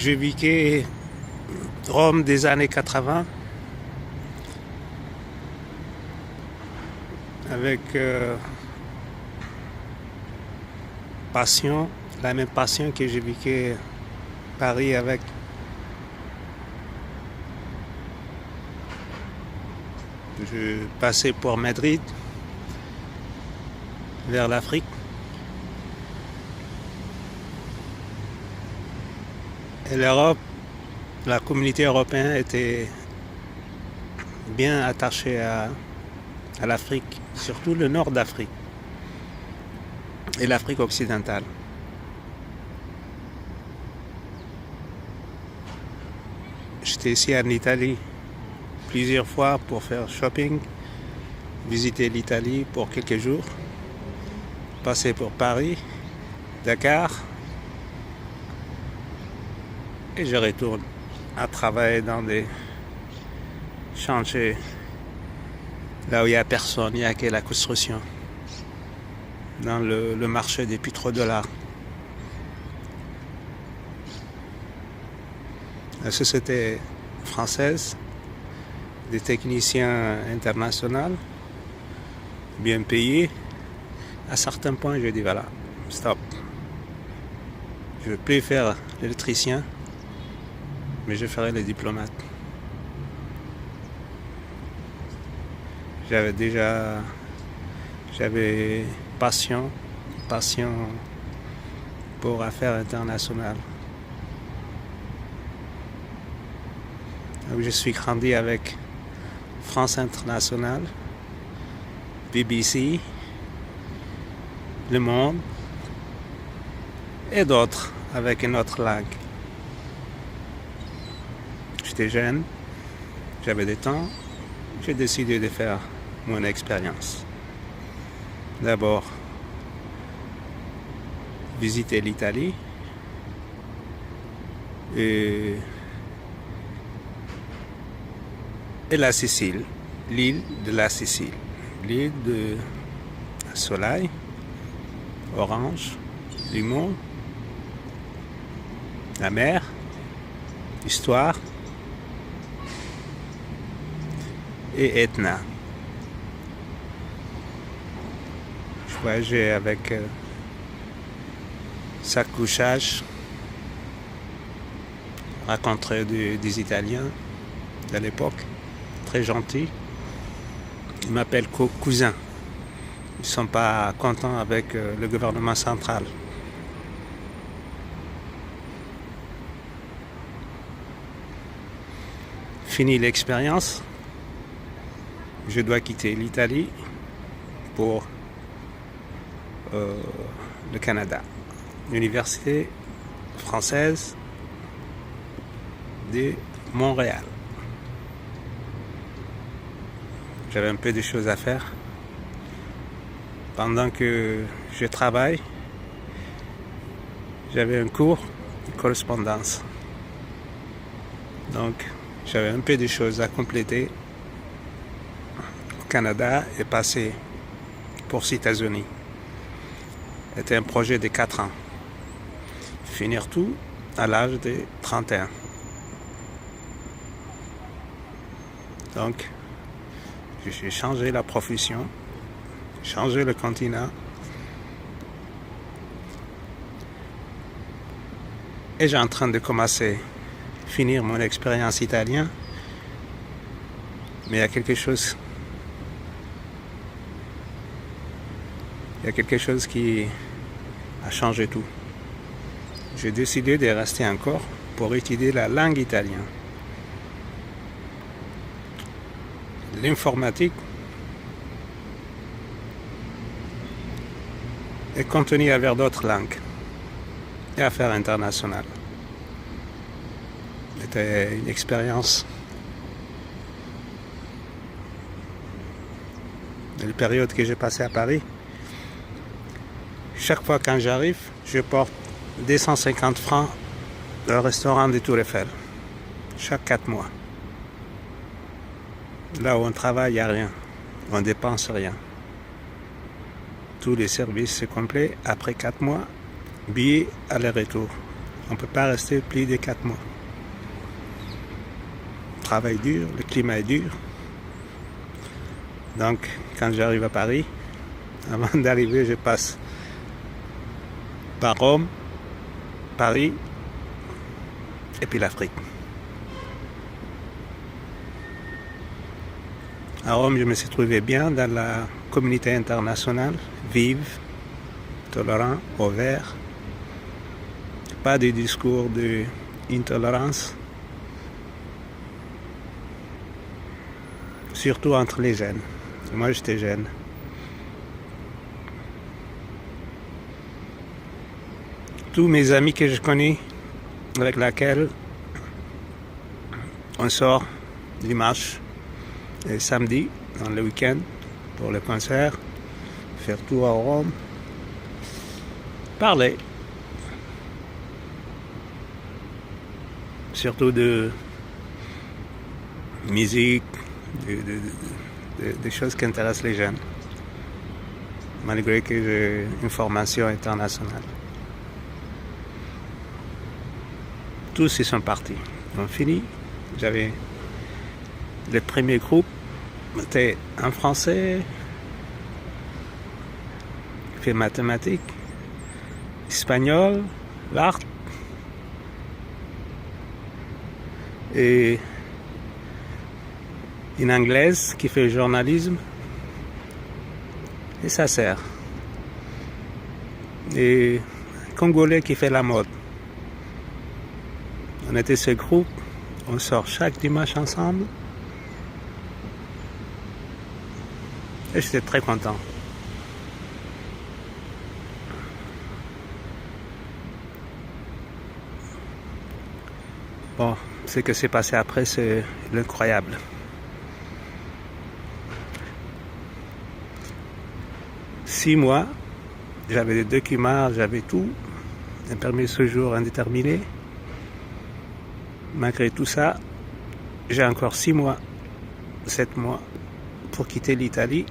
J'ai vécu Rome des années 80 avec passion, la même passion que j'ai vécu Paris avec. Je passais pour Madrid, vers l'Afrique. Et l'Europe, la communauté européenne était bien attachée à l'Afrique, surtout le nord d'Afrique et l'Afrique occidentale. J'étais ici en Italie plusieurs fois pour faire shopping, visiter l'Italie pour quelques jours, passer pour Paris, Dakar, et je retourne à travailler dans des chantiers là où il n'y a personne, il n'y a que la construction, dans le marché des pétrodollars. La société française, des techniciens internationaux, bien payés. À certains points, je dis voilà, stop. Je ne veux plus faire l'électricien, mais je ferai le diplomate. J'avais passion pour affaires internationales. Donc, je suis grandi avec France Internationale, BBC, Le Monde et d'autres avec une autre langue. J'étais jeune, j'avais du temps, j'ai décidé de faire mon expérience. D'abord, visiter l'Italie et la Sicile, l'île de la Sicile, l'île de soleil, orange, limon, la mer, histoire et Etna. Je voyageais avec sac couchage, rencontré des Italiens de l'époque, très gentils. Ils m'appellent cousin. Ils ne sont pas contents avec le gouvernement central. Fini l'expérience, je dois quitter l'Italie pour le Canada. L'université française de Montréal. J'avais un peu de choses à faire. Pendant que je travaille, j'avais un cours de correspondance. Donc, j'avais un peu de choses à compléter au Canada et passer pour les États-Unis. C'était un projet de 4 ans. Finir tout à l'âge de 31. Donc, j'ai changé la profession, changé le continent et j'ai en train de commencer, finir mon expérience italienne. Mais il y a quelque chose qui a changé tout. J'ai décidé de rester encore pour étudier la langue italienne. L'informatique et continuer vers d'autres langues et affaires internationales. C'était une expérience de la période que j'ai passée à Paris. Chaque fois quand j'arrive, je porte 250 francs au restaurant de Tour Eiffel. Chaque 4 mois. Là où on travaille, il n'y a rien. On ne dépense rien. Tous les services sont complets après 4 mois. Billets aller-retour. On ne peut pas rester plus de 4 mois. Le travail dur, le climat est dur. Donc, quand j'arrive à Paris, avant d'arriver, je passe par Rome, Paris, et puis l'Afrique. À Rome, je me suis trouvé bien dans la communauté internationale, vive, tolérant, ouvert. Pas de discours d'intolérance, surtout entre les jeunes. Moi, j'étais jeune. Tous mes amis que je connais, avec lesquels on sort dimanche et samedi, dans le week-end, pour le concert, faire tout à Rome, parler. Surtout de musique, des choses qui intéressent les jeunes, malgré que j'ai une formation internationale. Tous ils sont partis. On finit. J'avais le premier groupe, c'était un Français, qui fait mathématiques, espagnol, l'art, et une Anglaise qui fait journalisme, et sa sœur, et un Congolais qui fait la mode. On était ce groupe, on sort chaque dimanche ensemble, et j'étais très content. Bon, ce qui s'est passé après, c'est l'incroyable. Six mois, j'avais des documents, j'avais tout, un permis de séjour indéterminé. Malgré tout ça, j'ai encore 6 mois, 7 mois pour quitter l'Italie,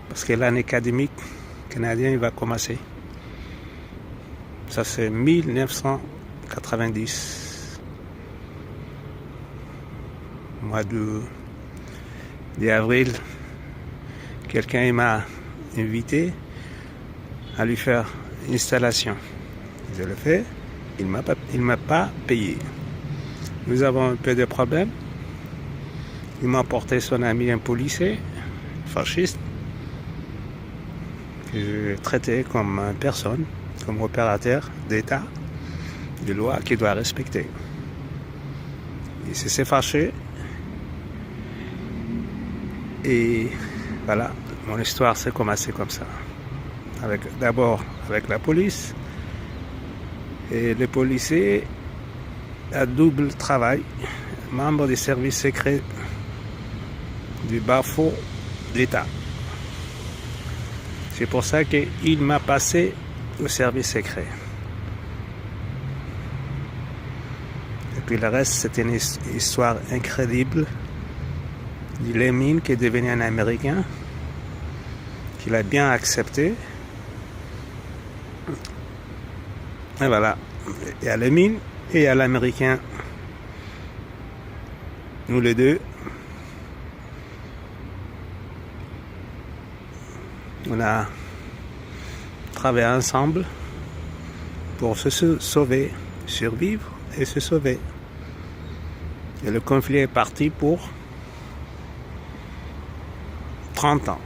parce que l'année académique canadienne va commencer. Ça c'est 1990. Mois d'avril, quelqu'un m'a invité à lui faire une installation. Je le fais, il m'a pas payé. Nous avons un peu de problèmes. Il m'a apporté son ami, un policier, fasciste, que je traitais comme personne, comme opérateur d'État, de loi qu'il doit respecter. Il s'est fâché. Et voilà, mon histoire s'est commencée comme ça. D'abord avec la police. Et le policier a double travail, membre des services secrets du bas-fond d'État. C'est pour ça qu'il m'a passé au service secret. Et puis le reste, c'était une histoire incroyable du Lemine qui est devenu un Américain, qu'il a bien accepté. Et voilà, il y a Lemine et il y a l'Américain. Nous les deux, on a travaillé ensemble pour se sauver, survivre et se sauver. Et le conflit est parti pour 30 ans.